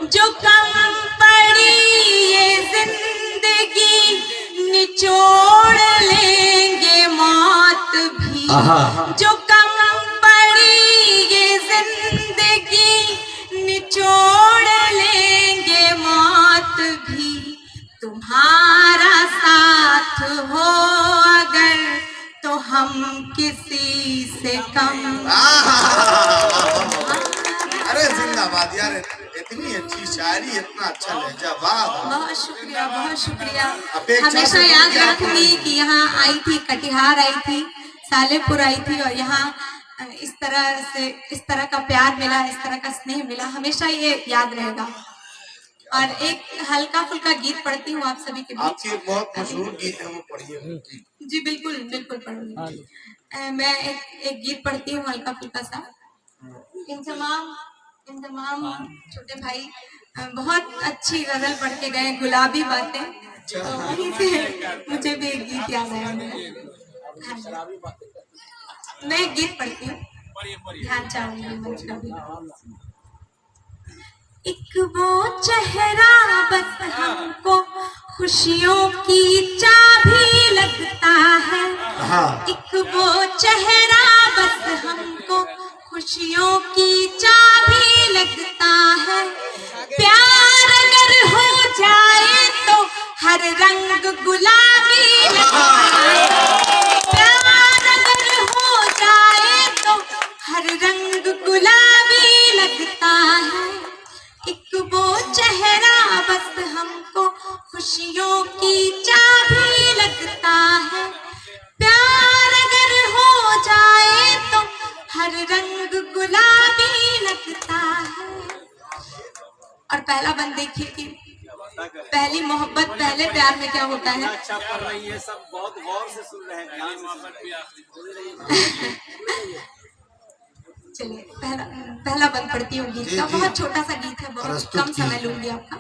जो कम पड़ी ये जिंदगी निचोड़ लेंगे मौत भी। जो कम पड़ी ये जिंदगी निचोड़ लेंगे मौत भी। तुम्हारा साथ हो अगर तो हम किसी से कम। अरे जिंदाबाद यार, इतनी अच्छी शायरी, इतना अच्छा लहजा, वाह। बहुत शुक्रिया, बहुत शुक्रिया। हमेशा याद रखूंगी कि यहाँ आई थी, कटिहार आई थी, सालेपुर आई थी, और यहाँ इस तरह का प्यार मिला, इस तरह का स्नेह मिला, हमेशा ये याद रहेगा। और एक हल्का फुल्का गीत पढ़ती हूँ आप सभी के बीच। आपके बहुत मशहूर गीत है, वो पढ़िए। जी बिल्कुल बिल्कुल पढ़ूंगी। मैं एक गीत पढ़ती हूँ हल्का फुल्का सा। इन तमाम छोटे भाई बहुत अच्छी गजल पढ़ के गए, गुलाबी बातें, तो वहीं से मुझे भी एक गीत याद आया मेरा। मैं एक गीत पढ़ती हूँ, ध्यान चाहूंगी मंच का भी। एक वो चेहरा बस हमको खुशियों की चाबी लगता है। एक वो चेहरा बस हमको खुशियों की चाबी लगता है। प्यार अगर हो जाए तो हर रंग गुलाबी लगता है। प्यार अगर हो जाए तो हर रंग गुलाबी लगता है। एक वो चेहरा बस हमको खुशियों की चाबी लगता है। प्यार अगर हो जाए तो हर रंग गुलाबी लगता है। और पहला बंद देखिए कि पहली मोहब्बत, पहले प्यार में क्या होता है। अच्छा पढ़ रही है, सब बहुत गौर से सुन रहे हैं। चलिए पहला बंद पढ़ती हूँ गीत का। बहुत छोटा सा गीत है, बहुत कम समय लूंगी आपका।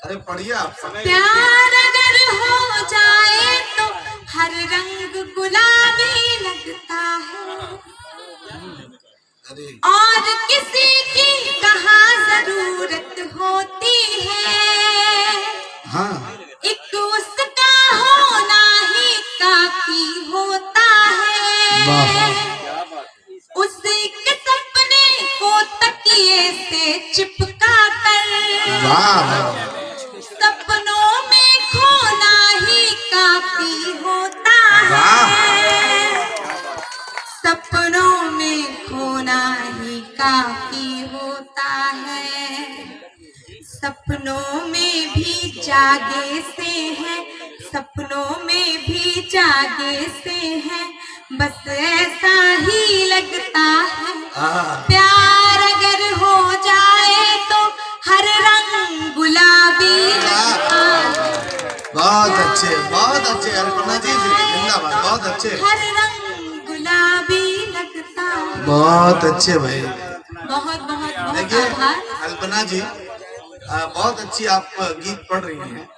अरे पढ़िए आप। प्यार अगर हो जाए तो हर रंग गुलाबी लगता है। और किसी की कहाँ जरूरत होती है। एक उसका होना ही काफी होता है। उसी के सपने को तकिए से चिपका कर सपनों में खोना ही काफी होता है। सपनों में खोना ही काफी होता है। सपनों में भी जागे से है, सपनों में भी जागे से है, बस ऐसा ही लगता है। प्यार अगर हो जाए तो हर रंग गुलाबी लगता है। बहुत अच्छे अल्पना जी, जिंदाबाद, बहुत अच्छे, हर रंग गुलाबी लगता है। बहुत अच्छे भाई, बहुत बहुत देखिए आभार। अल्पना जी, बहुत अच्छी आप गीत पढ़ रही हैं,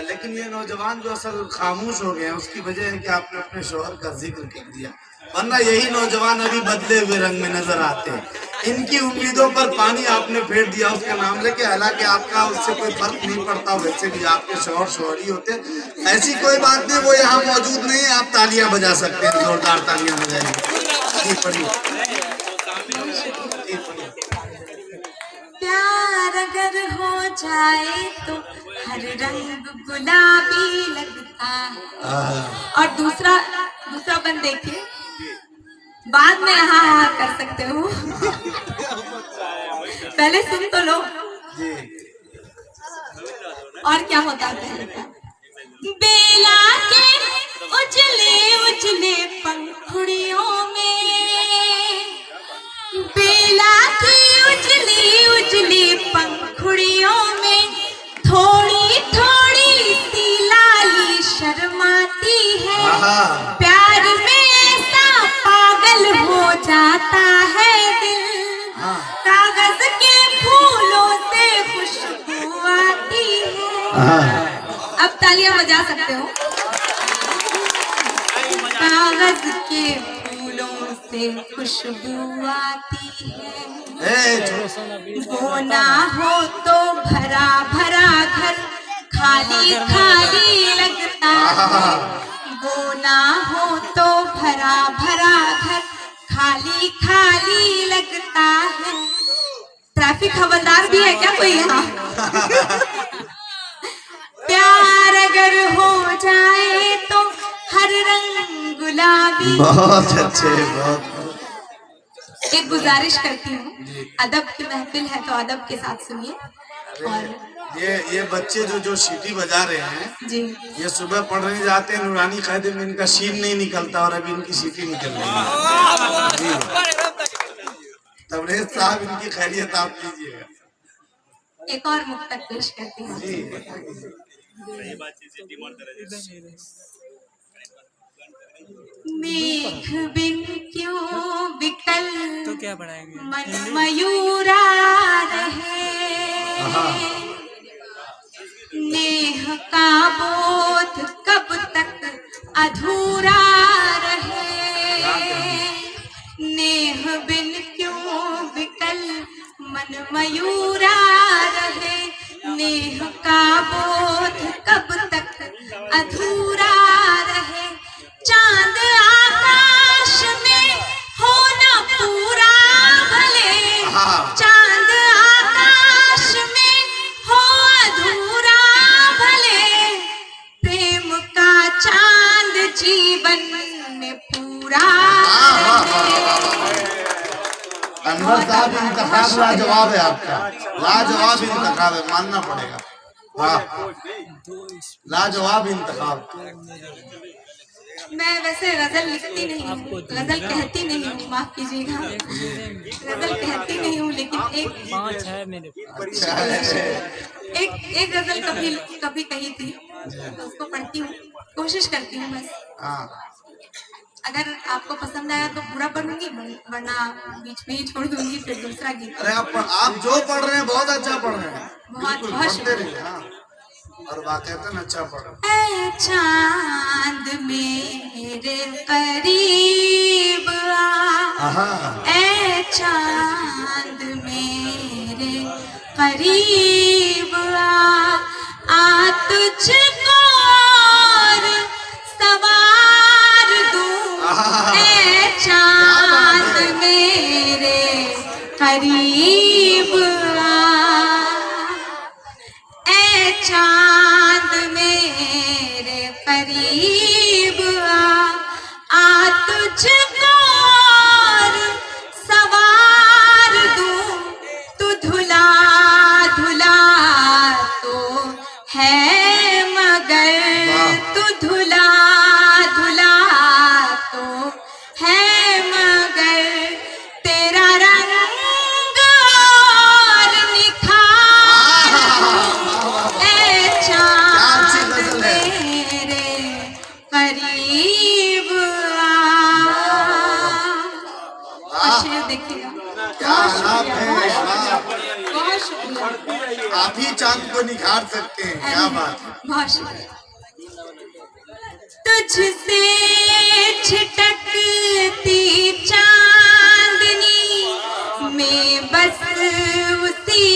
लेकिन ये नौजवान जो असल खामोश हो गए हैं उसकी वजह है कि आपने अपने शोहर का जिक्र कर दिया, वरना यही नौजवान अभी बदले हुए रंग में नजर आते हैं। इनकी उम्मीदों पर पानी आपने फेर दिया उसका नाम लेके, हालांकि आपका उससे कोई फर्क नहीं पड़ता, वैसे भी आपके शोहर शोहरी होते। ऐसी कोई बात नहीं, वो यहाँ मौजूद नहीं है, आप तालियां बजा सकते हैं, जोरदार तालियां बजाइए। प्यार अगर हो जाए तो हर रंग गुलाबी लगता है। और दूसरा बंद देखिए, बाद में यहाँ कर सकते हो, पहले सुन तो लो। और क्या होता है पहले का। बेला के उजले उजले पंखुड़ियों में, बेला की उजली उजली पंखुड़ियों में थोड़ी थोड़ी सी लाली शर्माती है। प्यार में ऐसा पागल हो जाता है दिल, कागज के फूलों से खुशबू आती है। अब तालियां बजा सकते हो। कागज के फूलों से खुशबू आती है। वो ना हो तो भरा भरा घर खाली खाली लगता है। वो ना हो तो भरा भरा घर खाली खाली लगता है। ट्रैफिक हवलदार भी है क्या कोई यहाँ? प्यार अगर हो जाए तो हर रंग गुलाबी। बहुत अच्छे, बहुत। एक गुजारिश करती हूँ, अदब की महफिल है तो अदब के साथ सुनिए। और ये बच्चे जो सीटी बजा रहे हैं जी, ये सुबह पढ़ने जाते हैं नूरानी कायदे में, इनका शीन नहीं निकलता और अभी इनकी सीटी निकल रही है। तबरेज साहब इनकी खैरियत आप लीजिएगा। एक और मुक्तक पेश करती हूँ। मेघ बिन क्यों विकल तो क्या मन मयूरा रहे। नेह का बोध कब तक अधूरा रहे। नेह बिन क्यों विकल मन मयूरा रहे। नेह का बोध कब तक अधूरा रहे। चांद आकाश में हो न पूरा भले। चांद आकाश में हो अधूरा भले। प्रेम का चांद जीवन में पूरा। अनवर साहब इंतखाब लाजवाब है आपका, लाजवाब इंतखाब है, मानना पड़ेगा। वाह, लाजवाब इंतखाब। मैं वैसे गजल लिखती नहीं हूँ, गजल कहती नहीं हूँ, माफ कीजिएगा, गजल कहती नहीं हूँ, लेकिन एक गजल कभी कही थी तो उसको पढ़ती हूँ, कोशिश करती हूँ बस। अगर आपको पसंद आया तो पूरा पढ़ूंगी, वरना बीच में ही छोड़ दूंगी, फिर दूसरा गीत। अरे आप जो पढ़ रहे हैं बहुत अच्छा पढ़ रहे हैं, बहुत शुक्रिया। और वाकईतन अच्छा पढ़। ऐ चांद मेरे करीब आ, ऐ चांद मेरे करीब आ तुझको और सवार दूं। ऐ चांद मेरे करीब चांद मेरे करीब आ तुझको और सवार दूं। तू धुला धुला तो है मगर, तू धुला धुला तो है मगर, तेरा रंग और निखार करीब शेर देखिएगा। बहुत शुक्रिया। आप ही चांद को निखार सकते हैं, क्या बात है। बहुत शुक्रिया। तुझसे छिटकती चांदनी में बस उसी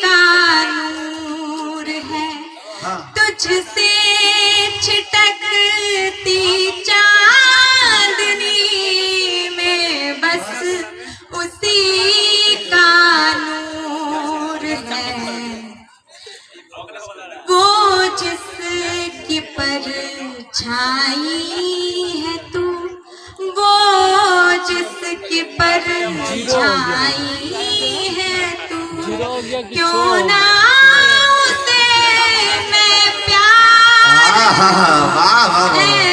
का नूर है। तुझसे छिटकती चांदनी में बस उसी का नूर है। वो जिसकी परछाई है तू, वो जिसकी परछाई है तू, क्यों ना उसे मैं प्यार।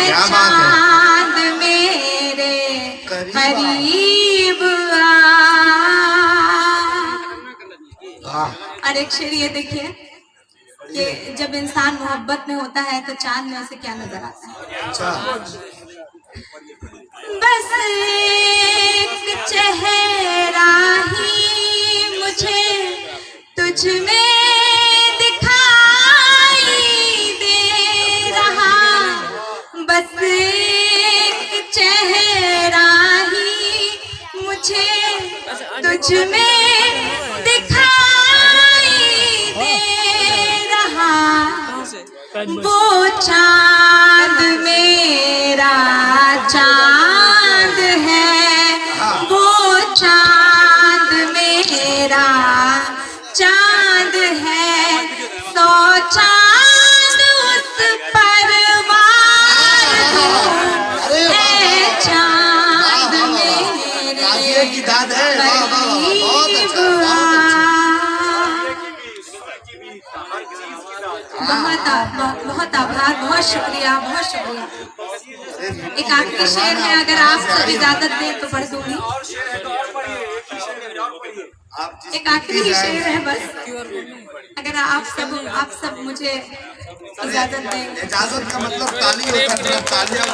क्या बात है। चांद मेरे करीब आ। और एक शेर ये देखिए कि जब इंसान मोहब्बत में होता है तो चांद में उसे क्या नजर आता है। बस एक चेहरा ही मुझे तुझ में दिखाई दे रहा। बस एक चेहरा ही मुझे तुझ मुझ में दिखाई दे रहा वो चांद मेरा चांद है, वो चांद मेरा चांद है, 100 चांद उस पर वार दूं, ऐ चांद मेरे की दाद है। वाह, वाह, वाह, बहुत अच्छा, बहुत बहुत आभार, बहुत शुक्रिया, बहुत शुक्रिया। एक आखिरी शेर है, अगर आप सब इजाजत दें तो पढ़ दूंगी। एक आखिरी ही शेर है बस, अगर आप सब मुझे इजाजत दें। इजाजत का मतलब ताली होता है, तालियां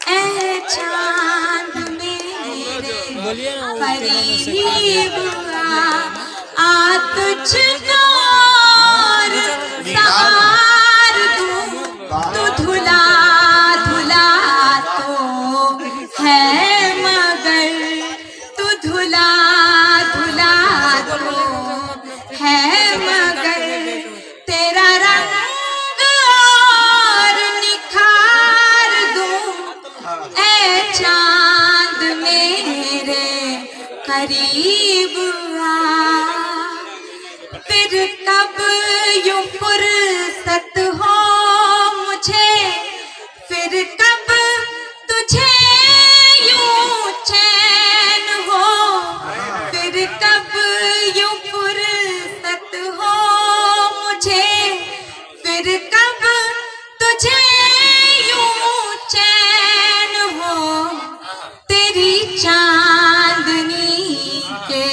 ऐ चांद मेरे करीब आ तुझको सवार दूं, तू धुला धुला तो है मगर, तू धुला धुला तो है मगर, तेरा रंग और निखार दूं, ऐ चांद मेरे करीब आ, फिर कब यूं फुर्सत हो मुझे, फिर कब तुझे यूं चैन हो, फिर कब यूं फुर्सत हो मुझे, फिर कब तुझे यूं चैन हो, तेरी चांदनी के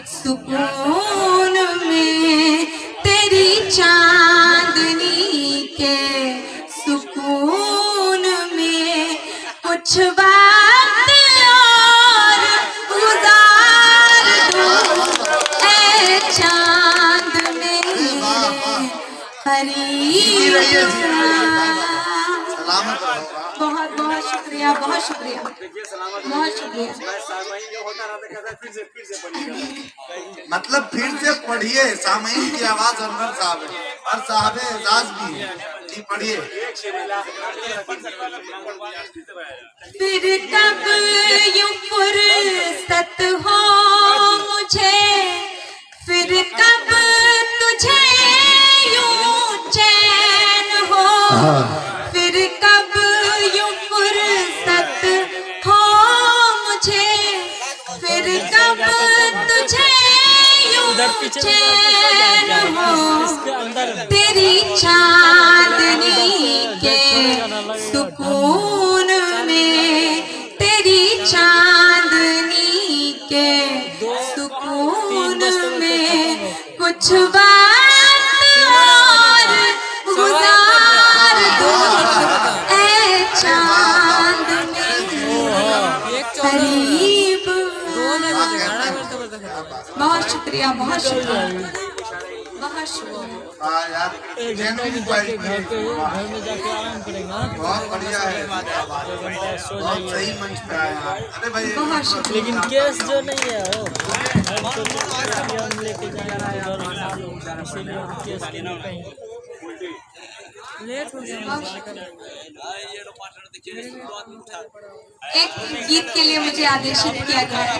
सुकून में, तेरी चांदनी के सुकून में कुछ बात और गुजार दूं, ऐ चांद मेरे करीब आ। सलामत रहो। बहुत बहुत शुक्रिया, बहुत शुक्रिया, बहुत शुक्रिया। मतलब फिर से पढ़िए, सामईन की आवाज अनवर साहब है और साहब एजाज भी है जी, पढ़िए। फिर कब यूं फुर्सत हो मुझे, फिर कब तुझे यूं चैन हो, फिर कब यूं फुर्सत हो मुझे, फिर कब तुझे यूं चैन हो, तेरी चांदनी के सुकून में, तेरी चांदनी के सुकून में कुछ बात और गुजार दूं, ऐ चांद मेरे करीब। बहुत शुक्रिया, बहुत शुक्रिया, बहुत शुक्रिया। हाँ यार, जेनुइन क्वालिटी है। बहुत बढ़िया है, बहुत सही मंच पे आए आप। अरे भाई बहुत शुक्रिया। लेकिन केस जो नहीं है वो हम लेके जाएंगे, इसीलिए हम केस के लिए कहीं लेट हो गया। एक गीत के लिए मुझे आदेशित किया गया है,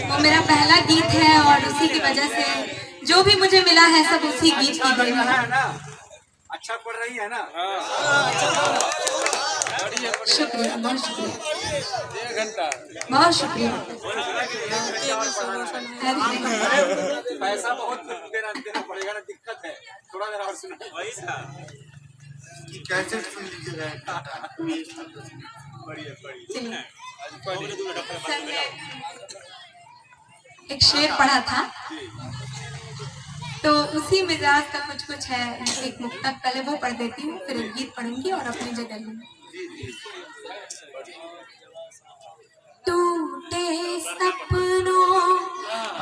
वो मेरा पहला गीत है और उसी की वजह से जो भी मुझे मिला है सब उसी गीत की देन है। अच्छा पढ़ रही है ना? शुक्रिया, बहुत शुक्रिया, बहुत शुक्रिया। पैसा बहुत देना पड़ेगा ना, दिक्कत है। थोड़ा देर और सुना कि कैसे सुन लीजिएगा। सर ने एक शेर पढ़ा था तो उसी मिजाज का कुछ कुछ है, एक मुक्तक पहले वो पढ़ देती हूँ, फिर एक गीत पढ़ूंगी और अपनी जगह लूंगी। टूटे सपनों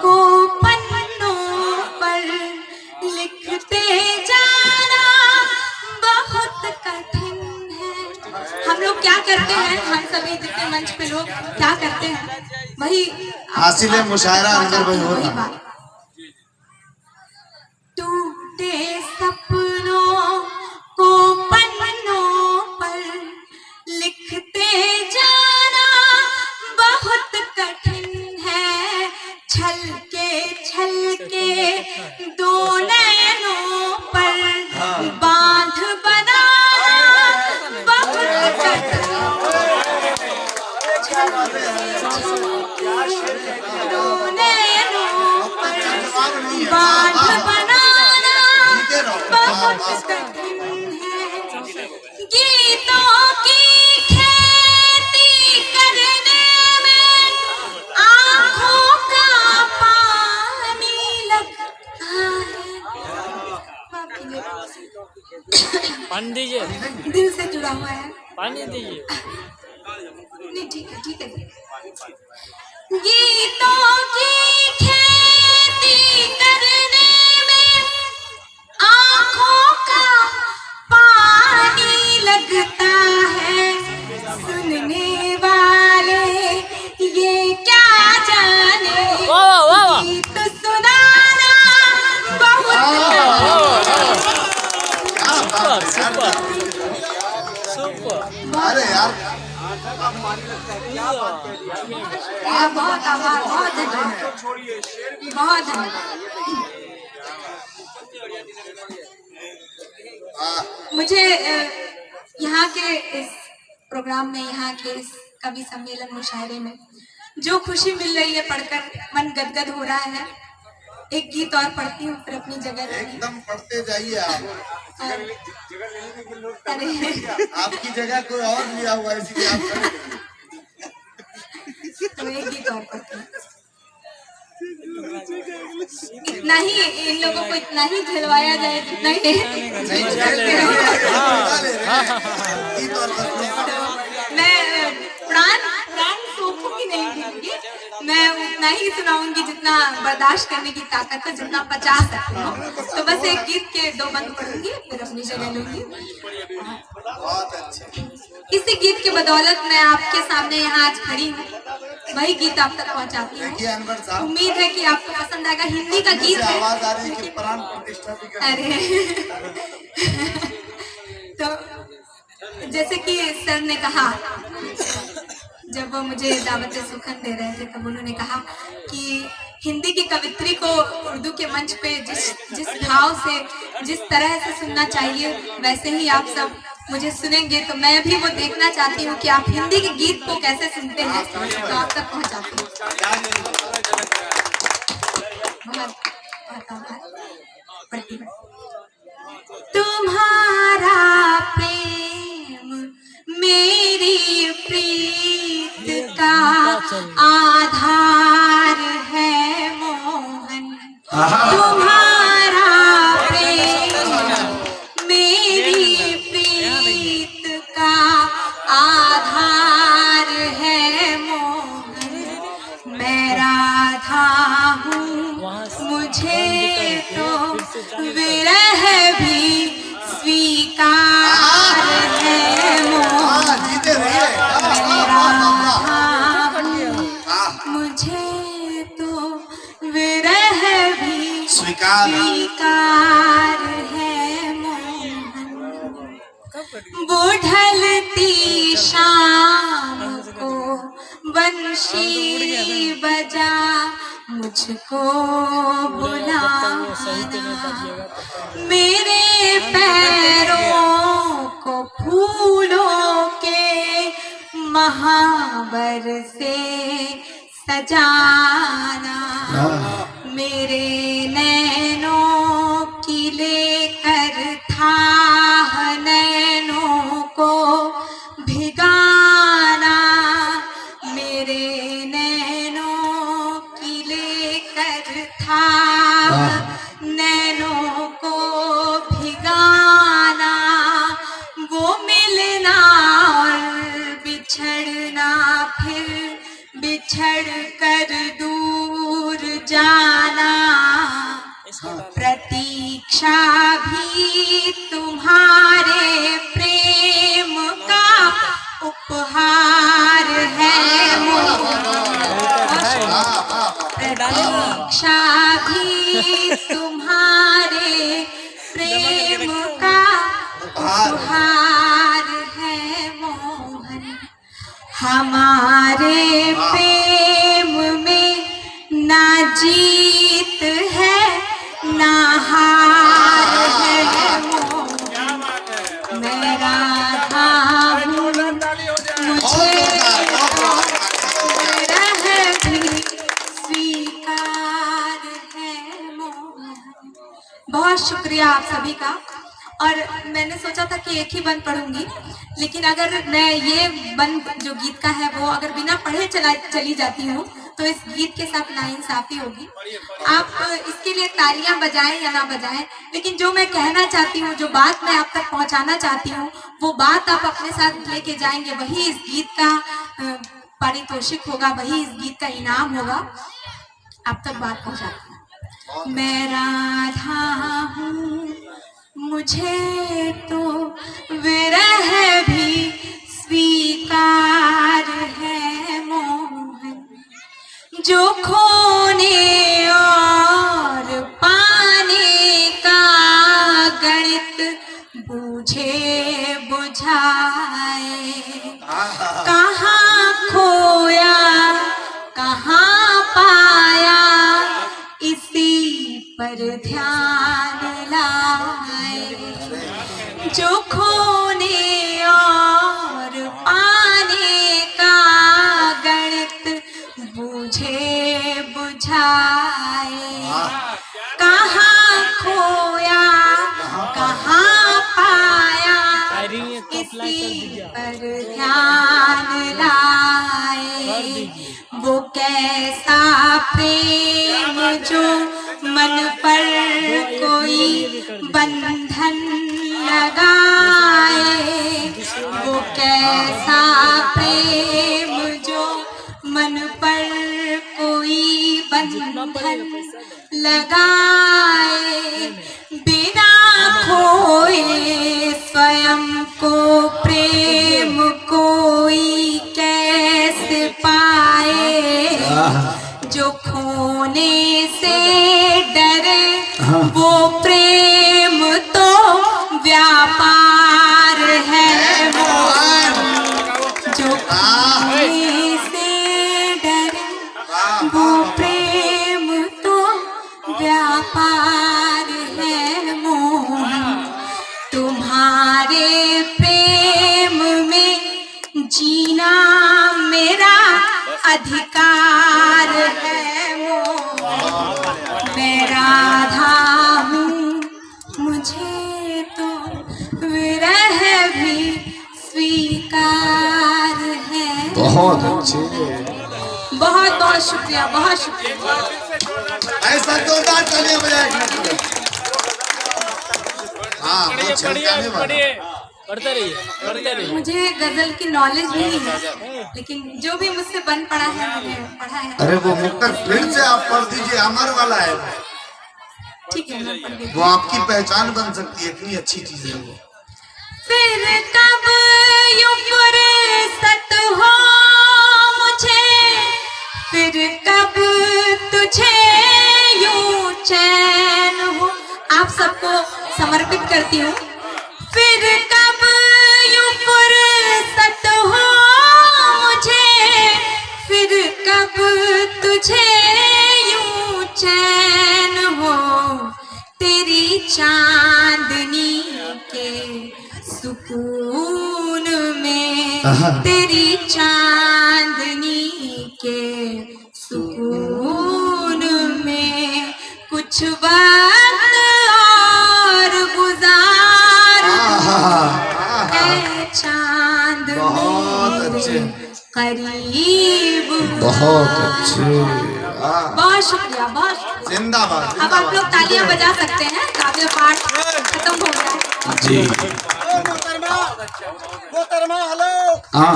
को पन्नों पर लिखते जाना बहुत कठिन है। हम लोग क्या करते हैं, हम सभी जितने मंच पे लोग क्या करते हैं, हासिल मुशायरा अंदर भाई हो रहा। टूटे सपनों को पन्नों पर लिखते जाना बहुत कठिन है, छल के दो नैनों पर बांध बनाना बहुत कठिन, दो नैनों पर बांध बनाना बहुत कठिन है, गीतों की खेती करने में आँखों का पानी लगता है। पानी दीजिए, दिल से जुड़ा हुआ है। पानी दीजिए। नहीं ठीक है। गीतों की खेती करने में आँखों का पानी लगता है, सुनने वाले ये क्या जाने गीत सुनाना बहुत सुपर। अरे यार बहुत आभार, बहुत धन्यवाद। मुझे यहाँ के इस प्रोग्राम में, यहाँ के इस कवि सम्मेलन मुशायरे में जो खुशी मिल रही है पढ़कर मन गदगद हो रहा है। एक गीत और पढ़ती हूँ फिर अपनी जगह लूंगी। एकदम पढ़ते जाइए आप। अरे आपकी जगह कोई और लिया हुआ है इसलिए आप तो एक गीत और पढ़ती हूँ। इतना ही इन लोगों को इतना ही झलवाया जाए जितना ही मैं प्राण सोखों की नहीं दूंगी, मैं उतना ही सुनाऊंगी जितना बर्दाश्त करने की ताकत है, जितना पचा सकती हूँ। तो बस एक गीत के 2 बंद पढ़ूंगी फिर अपनी जगह लूंगी। बहुत अच्छे। इसी गीत की बदौलत मैं आपके सामने यहाँ आज खड़ी हूँ, वही गीत आप तक पहुँचाती देखिए हूँ। अनवर साहब, उम्मीद है कि आपको पसंद आएगा। हिंदी का गीत है। आवाज आ रही है कि प्राण प्रतिष्ठा भी कर। अरे तो जैसे कि सर ने कहा, जब वो मुझे दावत सुखन दे रहे थे तब उन्होंने कहा कि हिंदी की कवित्री को उर्दू के मंच पे जिस भाव से, जिस तरह से सुनना चाहिए वैसे ही आप सब मुझे सुनेंगे। तो मैं भी वो देखना चाहती हूँ कि आप हिंदी के गीत को कैसे सुनते हैं, तो आप तक पहुँचाती हूँ। तुम्हारा प्रेम मेरी प्रीत का आधार है मोहन, तुम्हारा प्रेम मेरी प्रीत का आधार है मोहन, मैं राधा हूँ मुझे तो विरह भी स्वीकार है मोहन, मुझे तो विरह भी स्वीकार है मोहन। वो ढलती शाम को बंशी बजा मुझको बुलाना, मेरे पैरों को फूलों के महावर से सजाना, मेरे नैनों की लेकर था नैनों को भिगाना, मेरे नैनों की लेकर था नैनों को भिगाना, वो मिलना और बिछड़ना, फिर बिछड़ कर दूर जाना, प्रतीक्षा भी तुम्हारे प्रेम का उपहार है मोहन। नशा भी तुम्हारे प्रेम का उपहार है मोहन। हमारे प्रेम में ना जीत है ना हार है मोहन। मैं राधा हूँ, मुझे रह भी स्वीकार है मोहन। बहुत शुक्रिया आप सभी का। और मैंने सोचा था कि एक ही बंद पढ़ूंगी, लेकिन अगर मैं ये बंद जो गीत का है वो अगर बिना पढ़े चली जाती हूँ तो इस गीत के साथ नाइंसाफी होगी। आप इसके लिए तालियां बजाएं या ना बजाएं, लेकिन जो मैं कहना चाहती हूँ, जो बात मैं आप तक पहुँचाना चाहती हूँ, वो बात आप अपने साथ लेके जाएंगे, वही इस गीत का पारितोषिक होगा, वही इस गीत का इनाम होगा। आप तक बात पहुँचाती हूँ। मैं राधा हूँ, मुझे तो विरह भी स्वीकार है मोहन। जो खोने और पाने का गणित बूझे बुझाए, कहाँ खोया कहाँ पाया इसी पर ध्यान लाए। जो खोने और पाने का गणित बूझे बुझाए, कहाँ खोया कहाँ पाया इसी पर ध्यान लाए। वो कैसा प्रेम जो मन पर कोई बंधन लगाए, वो कैसा प्रेम जो मन पर कोई बंधन लगाए। बिना खोए स्वयं को प्रेम कोई कैसे पाए। जो खोने से डरे वो प्रेम तो व्यापार है मोहन। जो खोने से डरे वो प्रेम तो व्यापार है मोहन। तुम्हारे प्रेम में जीना मेरा अधिकार है मोहन। मैं राधा हूँ, मुझे तो विरह भी स्वीकार है। बहुत अच्छे, बहुत बहुत शुक्रिया, बहुत शुक्रिया। ऐसा जोरदार तालियां बजाएं। हाँ, वो छलकाने वाला। पढ़ते रहिए। मुझे गजल की नॉलेज नहीं है, लेकिन जो भी मुझसे बन पड़ा है मैंने पढ़ा है। अरे वो मुक्तक फिर से आप पढ़ दीजिए, अमर वाला है। ठीक है, मैं पढ़ देती वो आपकी पहचान बन सकती है, इतनी अच्छी चीज है वो। फिर कब यूं फुर्सत हो मुझे, फिर कब तुझे यूं चैन हो। आप सबको समर्पित करती हूँ। फिर कब यूं फुर्सत हो मुझे, फिर कब तुझे यूं चैन हो। तेरी चांदनी के सुकून में, तेरी चांदनी के सुकून में कुछ वक्त और गुजार चांद बहुत अच्छे, करीब। बहुत अच्छे, बहुत शुक्रिया, बहुत शुक्रिया। जिंदाबाद। अब आप लोग तालियां बजा सकते हैं, काव्य पाठ खत्म हो गया जी। मोहतरमा, हेलो। हाँ,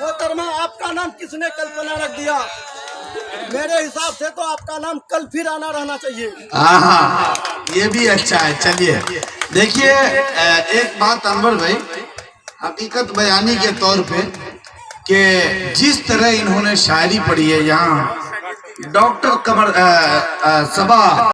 मोहतरमा, आपका नाम किसने कल्पना रख दिया? मेरे हिसाब से तो आपका नाम कल फिर आना रहना चाहिए। हाँ, ये भी अच्छा है। चलिए देखिए, एक बात अनवर भाई, हकीकत बयानी के तौर पे कि जिस तरह इन्होंने शायरी पढ़ी है यहाँ, डॉक्टर कमर सबा